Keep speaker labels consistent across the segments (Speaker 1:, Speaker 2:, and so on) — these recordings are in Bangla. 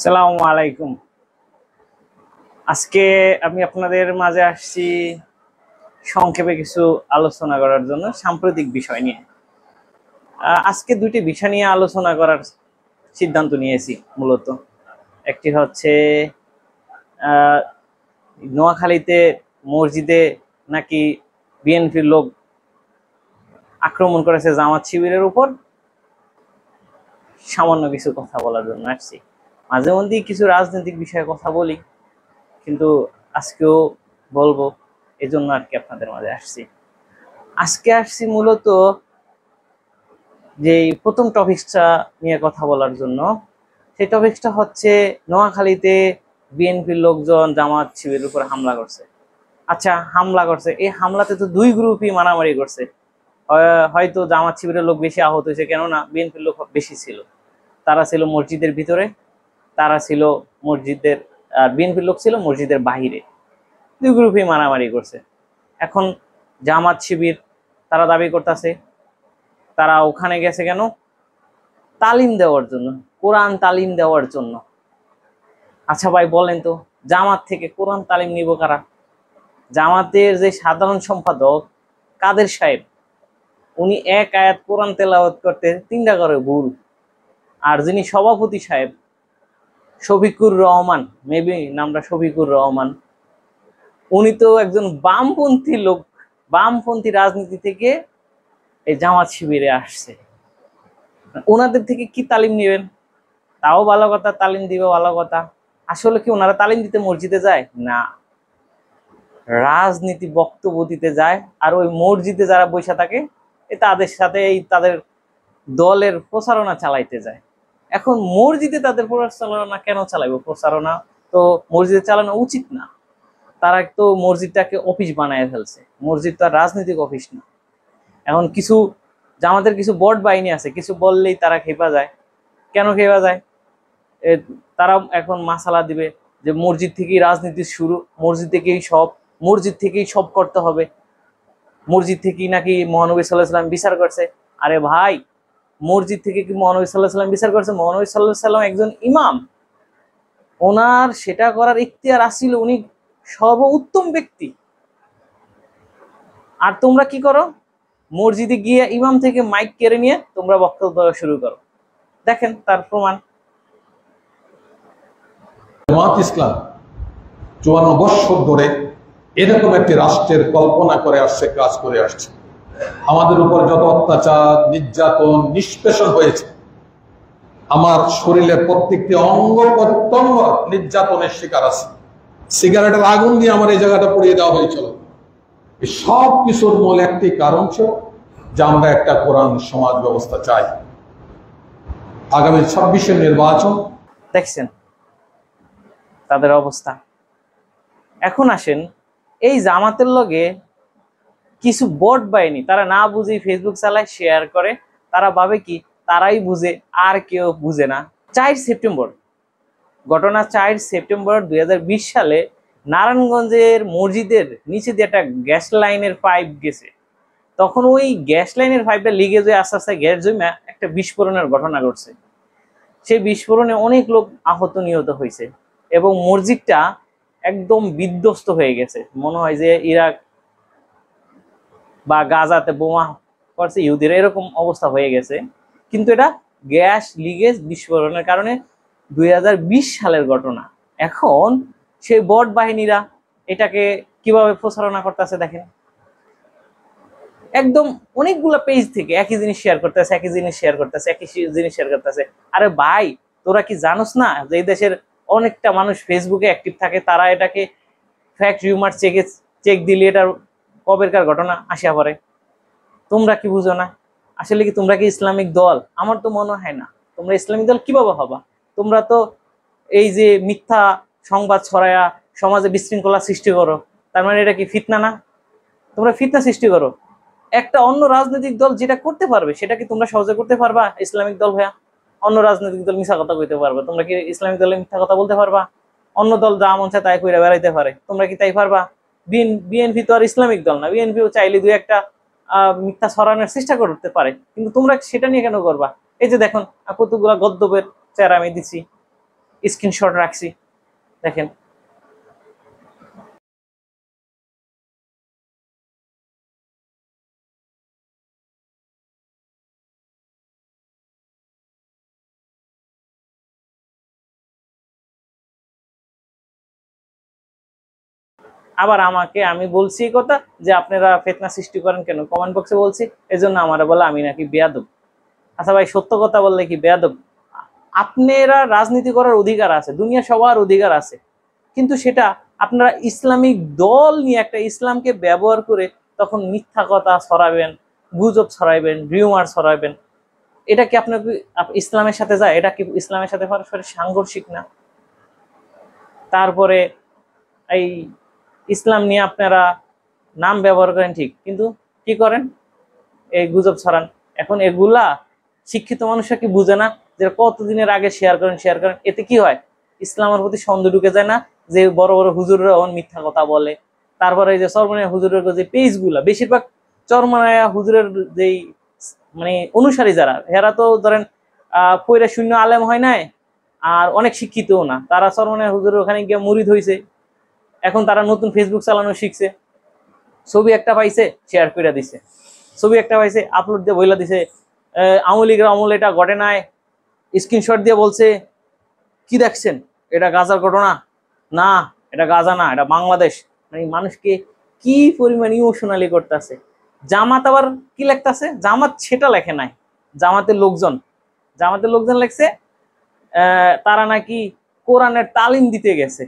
Speaker 1: সালামু আলাইকুম। আজকে আমি আপনাদের মাঝে আসছি সংক্ষেপে কিছু আলোচনা করার জন্য সাম্প্রতিক বিষয় নিয়ে। আজকে দুইটি বিষয় নিয়ে আলোচনা করার সিদ্ধান্ত নিয়েছি। মূলত একটি হচ্ছে নোয়াখালীতে মসজিদে নাকি বিএনপির লোক আক্রমণ করেছে জামাত শিবিরের উপর, সামান্য কিছু কথা বলার জন্য আসছি। মাঝে মধ্যেই কিছু রাজনৈতিক বিষয়ে কথা বলি, কিন্তু আজকেও বলবো, এজন্য আর কি আপনাদের মাঝে আসছি। আজকে আসছি মূলত যে প্রথম টপিকটা নিয়ে কথা বলার জন্য। সেই টপিকটা হচ্ছে নোয়াখালীতে বিএনপির লোকজন জামাত শিবিরের উপর হামলা করছে। আচ্ছা, হামলা করছে, এই হামলাতে তো দুই গ্রুপই মারামারি করছে। হয়তো জামাত শিবিরের লোক বেশি আহত হয়েছে, কেননা বিএনপির লোক বেশি ছিল। তারা ছিল মসজিদের ভিতরে, তারা ছিল মসজিদের, আর বিএনপির লোক ছিল মসজিদের বাহিরে। দুই গ্রুপই মারামারি করছে। এখন জামাত শিবির তারা দাবি করতেছে তারা ওখানে গেছে কেন? তালিম দেওয়ার জন্য, কোরআন তালিম দেওয়ার জন্য। আচ্ছা ভাই বলেন তো, জামাত থেকে কোরআন তালিম নিব কারা? জামাতের যে সাধারণ সম্পাদক কাদের সাহেব, উনি এক আয়াত কোরআন তেলাওয়াত করতে 3টা করে ভুল। আর যিনি সভাপতি সাহেব শফিকুর রহমান, মেবি নামটা শফিকুর রহমান, উনি তো একজন বামপন্থী লোক, বামপন্থী রাজনীতি থেকে এই জামাত শিবিরে আসছে। ওনাদের থেকে কি তালিম নেবেন? তাও ভালো কথা, তালিম দিবে ভালো কথা। আসলে কি ওনারা তালিম দিতে মসজিদে যায়? না, রাজনীতি বক্তব্য দিতে যায়। আর ওই মসজিদে যারা বসে থাকে তাদের সাথে এই তাদের দলের প্রচারণা চালাইতে যায়। এখন মসজিদে তাদের প্রচারণা কেন চালাইব? প্রচারণা তো মসজিদে চালানো উচিত না। তারা তো মসজিদটাকে অফিস বানায় ফেলছে। মসজিদ তো আর রাজনৈতিক অফিস না। এখন কিছু জামাতের কিছু বট বাহিনী আছে, কিছু বললেই তারা খেপা যায়। কেন খেপা যায়? তারা এখন মাসালা দিবে যে মসজিদ থেকেই রাজনীতি শুরু, মসজিদ থেকেই সব করতে হবে, মসজিদ থেকেই নাকি মহানবী সাল্লাল্লাহু আলাইহি সাল্লাম বিচার করছে। আরে ভাই, মসজিদ থেকে কি মহানবী সাল্লাল্লাহু আলাইহি সাল্লাম বিচার করছে? মহানবী সাল্লাল্লাহু আলাইহি সাল্লাম একজন ইমাম, ওনার সেটা করার ইখতিয়ার আসছিল, উনি সর্বোত্তম ব্যক্তি। আর তোমরা কি করো? মসজিদে গিয়ে ইমাম থেকে মাইক কেড়ে নিয়ে তোমরা বক্তব্য দেওয়া শুরু করো। দেখেন তার প্রমাণ।
Speaker 2: জামাত ইসলাম 54 বছর ধরে এরকম একটি রাষ্ট্রের কল্পনা করে আসছে, কাজ করে আসছে। আমাদের উপর যত অত্যাচার, নির্যাতন, নিষ্পেষণ হয়েছে, আমার শরীরের প্রত্যেকটি অঙ্গ প্রত্যঙ্গ নির্যাতনের শিকার আছে। সিগারেটের আগুন দিয়ে আমার এই জায়গাটা পুড়িয়ে দেওয়া হয়েছিল। এই সব কিছুর মূল একটি কারণ ছিল যে আমরা একটা কোরআন সমাজ ব্যবস্থা চাই। আগামী 26-এর নির্বাচন
Speaker 1: দেখছেন তাদের অবস্থা। এখন আসেন, এই জামাতের লগে কিছু বট বাহিনী, তারা না বুঝে ফেসবুক চালায়, শেয়ার করে। তারা ভাবে কি তারাই বুঝে, আর কেউ বুঝে না। 4 সেপ্টেম্বর ঘটনা, 4 সেপ্টেম্বর 2020 সালে নারায়ণগঞ্জের মসজিদের নিচে দিয়ে একটা গ্যাস লাইনের পাইপ গেছে। তখন ওই গ্যাস লাইনের পাইপটা লিগে যে আস্তে আস্তে গ্যাস জমে একটা বিস্ফোরণের ঘটনা ঘটছে। সেই বিস্ফোরণে অনেক লোক আহত নিহত হয়েছে এবং মসজিদটা একদম বিধ্বস্ত হয়ে গেছে। মনে হয় যে ইরাক বা গাজাতে বোমা করছে ইহুদিরা, এরকম অবস্থা হয়ে গেছে। কিন্তু এটা গ্যাস লিকেজ বিস্ফোরণের কারণে 2020 সালের ঘটনা। এখন সেই বট বাহিনীরা এটাকে কিভাবে প্রচারণা করতেছে দেখেন। একদম অনেকগুলো পেজ থেকে একই জিনিস শেয়ার করতেছে, একই জিনিস শেয়ার করতেছে, একই জিনিস শেয়ার করতেছে। আরে ভাই, তোরা কি জানোস না যে এই দেশের অনেকটা মানুষ ফেসবুকে অ্যাক্টিভ থাকে, তারা এটাকে ফ্যাক্ট রিউমার চেক দিলে এটার কবেরকার ঘটনা আসিয়া পড়ে। তোমরা কি বুঝো না? আসলে কি তোমরা কি ইসলামিক দল? আমার তো মনে হয় না। তোমরা ইসলামিক দল কিভাবে হবা? তোমরা তো এই যে মিথ্যা সংবাদ ছড়ায়া সমাজে বিশৃঙ্খলা সৃষ্টি করো, তার মানে এটা কি ফিতনা না? তোমরা ফিতনা সৃষ্টি করো। একটা অন্য রাজনৈতিক দল যেটা করতে পারবে সেটা কি তোমরা সহজে করতে পারবা? ইসলামিক দল হইয়া অন্য রাজনৈতিক দল মিথ্যা কথা কইতে পারবে, তোমরা কি ইসলামিক দলে মিথ্যা কথা বলতে পারবা? অন্য দল যা মন চায় তাই কইরা বেড়াইতে পারে, তোমরা কি তাই পারবা? বিএনপি তো আর ইসলামিক দল না। বিএনপিও চাইলে দুই একটা মিথ্যা ছড়ানোর চেষ্টা করতে পারে, কিন্তু তোমরা সেটা নিয়ে কেন করবা? এই যে দেখুন কতগুলা গদ্যবের চেহারা আমি দিচ্ছি, স্ক্রিনশট রাখছি, দেখেন। আবার আমাকে, আমি বলছি এই কথা যে আপনারা ফিতনা সৃষ্টি করেন কেন, কমেন্ট বক্সে বলছি, এজন্য আমারে বলে আমি নাকি বেয়াদব। আচ্ছা ভাই, সত্য কথা বললে কি বেয়াদব? আপনারা রাজনীতি করার অধিকার আছে, দুনিয়া সবার অধিকার আছে, কিন্তু সেটা আপনারা ইসলামিক দল নিয়ে একটা ইসলামকে ব্যবহার করে তখন মিথ্যা কথা ছড়াবেন, গুজব ছড়াইবেন, রিউমার ছড়াইবেন। এটা কি আপনার ইসলামের সাথে যায়? এটা কি ইসলামের সাথে সরাসরি সাংঘর্ষিক না? তারপরে এই ইসলাম নিয়ে আপনারা নাম ব্যবহার করেন ঠিক, কিন্তু কি করেন? এই গুজব ছড়ান। এখন এগুলা শিক্ষিত মানুষরা কি বুঝে না যে কতদিনের আগে শেয়ার করেন, এতে কি হয়? ইসলামের প্রতি সন্দেহ ঢুকে যায় না? যে বড় বড় হুজুররা মিথ্যা কথা বলে। তারপরে এই যে চরমনায়া হুজুরের যে পেজ গুলা, বেশিরভাগ চরমনায়া হুজুরের যেই মানে অনুসারী যারা, এরা তো ধরেন পয়রা শূন্য আলেম হয় নাই, আর অনেক শিক্ষিতও না। তারা চরমনায়া হুজুরের ওখানে গিয়ে মুরিদ হয়েছে, এখন তারা নতুন ফেসবুক চালানো শিখছে। ছবি একটা পাইছে, শেয়ার করে দিছে, ছবি একটা পাইছে, আপলোড দিয়ে বইলা দিছে আওয়ামী লীগের আমলে এটা ঘটে নাই, স্ক্রিনশট দিয়ে বলছে কি দেখছেন, এটা গাজার ঘটনা না, এটা গাজা না, এটা বাংলাদেশ। মানে মানুষকে কি পরিমাণ ইমোশনালি করতেছে। জামাত আবার কি লেখতেছে? জামাত সেটা লেখে নাই, জামাতের লোকজন লেখছে তারা নাকি কোরআনের তালিম দিতে গেছে।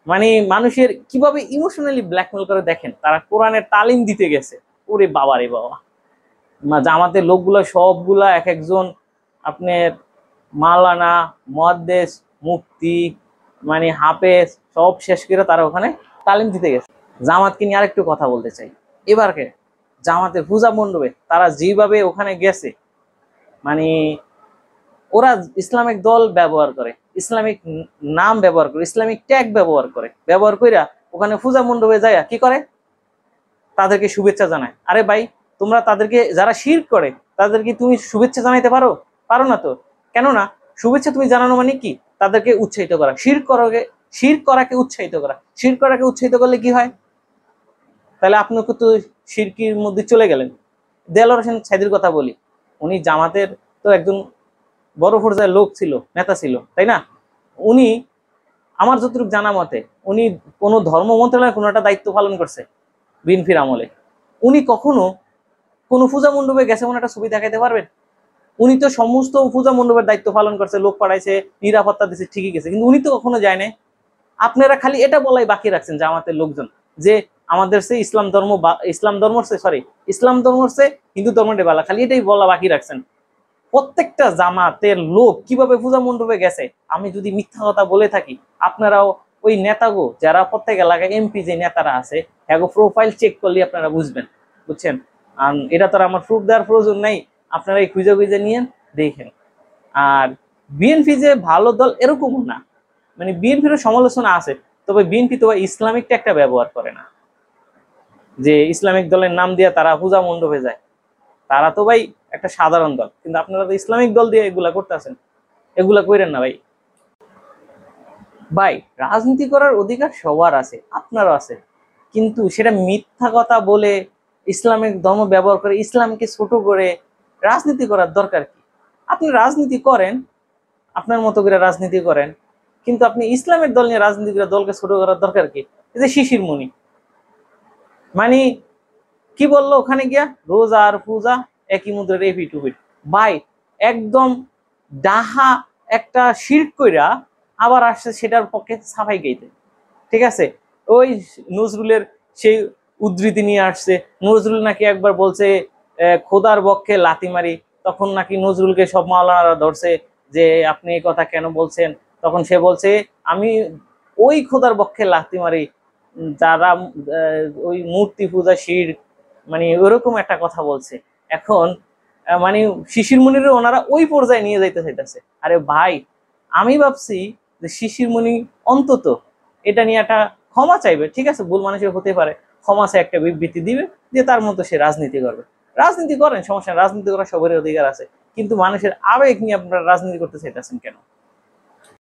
Speaker 1: মানে মানুষের কিভাবে ইমোশনালি ব্ল্যাকমেল করে দেখেন, তারা কোরআনের তালিম দিতে গেছে। ওরে বাবা রে বাবা, জামাতের লোকগুলা সবগুলা এক একজন আপনার মাওলানা, মুহাদ্দিস, মুফতি, মানে হাফেজ সব শেষ করে তারা ওখানে তালিম দিতে গেছে। জামাতকে নিয়ে আরেকটু কথা বলতে চাই। এবারকে জামাতের পূজা মণ্ডপে তারা যেভাবে ওখানে গেছে, মানে ওরা ইসলামিক দল ব্যবহার করে, ইসলামিক নাম ব্যবহার করে, ইসলামিক ট্যাগ ব্যবহার কইরা ওখানে পূজা মণ্ডপে যায় কি করে? তাদেরকে শুভেচ্ছা জানায়। আরে ভাই, তোমরা তাদেরকে, যারা শিরক করে তাদেরকে তুমি শুভেচ্ছা জানাইতে পারো না তো? কেননা শুভেচ্ছা তুমি জানানো মানে কি? তাদেরকে উৎসাহিত করা। শিরক করাকে উৎসাহিত করা। শিরক করাকে উৎসাহিত করলে কি হয়? তাহলে আপনাকে তো শিরকির মধ্যে চলে গেলেন। দেলোয়ার হোসেন সাইদির কথা বলি, উনি জামাতের তো একজন বড় পর্যায়ের লোক ছিল, নেতা ছিল, তাই না? উনি, আমার যতটুকু জানা মতে, উনি কোনো ধর্ম মন্ত্রণালয়ে কোনো একটা দায়িত্ব পালন করছে বিএনপির আমলে। উনি কখনো কোনো পূজা মণ্ডপে গেছে কোনো একটা ছবি দেখাইতে পারবেন? উনি তো সমস্ত পূজা মণ্ডপের দায়িত্ব পালন করছে, লোক পাঠাইছে, নিরাপত্তা দিচ্ছে, ঠিকই গেছে, কিন্তু উনি তো কখনো যায় নাই। আপনারা খালি এটা বলাই বাকি রাখছেন জামাতের লোকজন যে আমাদের সে ইসলাম ধর্ম সে হিন্দু ধর্মটা বালা, খালি এটাই বলা বাকি রাখছেন। প্রত্যেকটা জামাতের লোক কিভাবে পূজা মণ্ডপে গেছে, আমি যদি মিথ্যা কথা বলে থাকি, আপনারাও ওই নেতাগো যারা প্রত্যেক এলাকায় এমপি যে নেতারা আছে, হ্যাঁ প্রোফাইল চেক করলে আপনারা বুঝবেন, বুঝছেন? আর এটা তো আমার প্রুফ দেওয়ার প্রয়োজন নাই, আপনারা এই খুঁজে নিয়ে দেখেন। আর বিএনপি যে ভালো দল এরকমও না, মানে বিএনপিরও সমালোচনা আছে, তবে বিএনপি তো ইসলামিক ট্যাগটা ব্যবহার করে না, যে ইসলামিক দলের নাম দিয়ে তারা পূজা মণ্ডপে যায়। তারা তো ভাই একটা সাধারণ দল, কিন্তু আপনারা তো ইসলামিক দল দিয়ে এগুলা করতেছেন। এগুলা কইরেন না ভাই। ভাই, রাজনীতি করার অধিকার সবার আছে, আপনারও আছে, কিন্তু সেটা মিথ্যা কথা বলে, ইসলামিক ধর্ম ব্যবহার করে, ইসলামকে ছোট করে রাজনীতি করার দরকার কি? আপনি রাজনীতি করেন, আপনার মতো করে রাজনীতি করেন, কিন্তু আপনি ইসলামের দল নিয়ে রাজনীতি করে দলকে ছোট করার দরকার কি? এই যে শিশির মনি, মানে কি বললো ওখানে গিয়া, রোজা আর পূজা একই মুদ্রার এপিঠ ওপিঠ। ভাই, একদম ডাহা একটা শিরক কইরা আবার আসছে সেটার পক্ষে সাফাই গাইতে, ঠিক আছে? ওই নজরুলের সেই উদ্ধৃতি নিয়ে আসছে, নজরুল নাকি একবার বলছে খোদার বক্ষে লাথি মারি, তখন নাকি নজরুলকে সব মাওলানারা ধরছে যে আপনি এই কথা কেন বলছেন? তখন সে বলছে আমি ওই খোদার বক্ষে লাথি মারি যারা ওই মূর্তি পূজা শিরক, মানে ওরকম একটা কথা বলছে। এখন মানে শিশির মনির ওনারা ওই পর্যায়ে নিয়ে যাইতে চাইতেছে। আরে ভাই, আমি ভাবছি যে শিশির মনি অন্তত এটা নিয়ে একটা ক্ষমা চাইবে, ঠিক আছে, ভুল মানুষের হতে পারে, ক্ষমা চাই, একটা বিবৃতি দিবে, যে তার মতো সে রাজনীতি করবে। রাজনীতি করেন, সমস্যা, রাজনীতি করার সবারই অধিকার আছে, কিন্তু মানুষের আবেগ নিয়ে আপনারা রাজনীতি করতে চাইতেছেন কেন?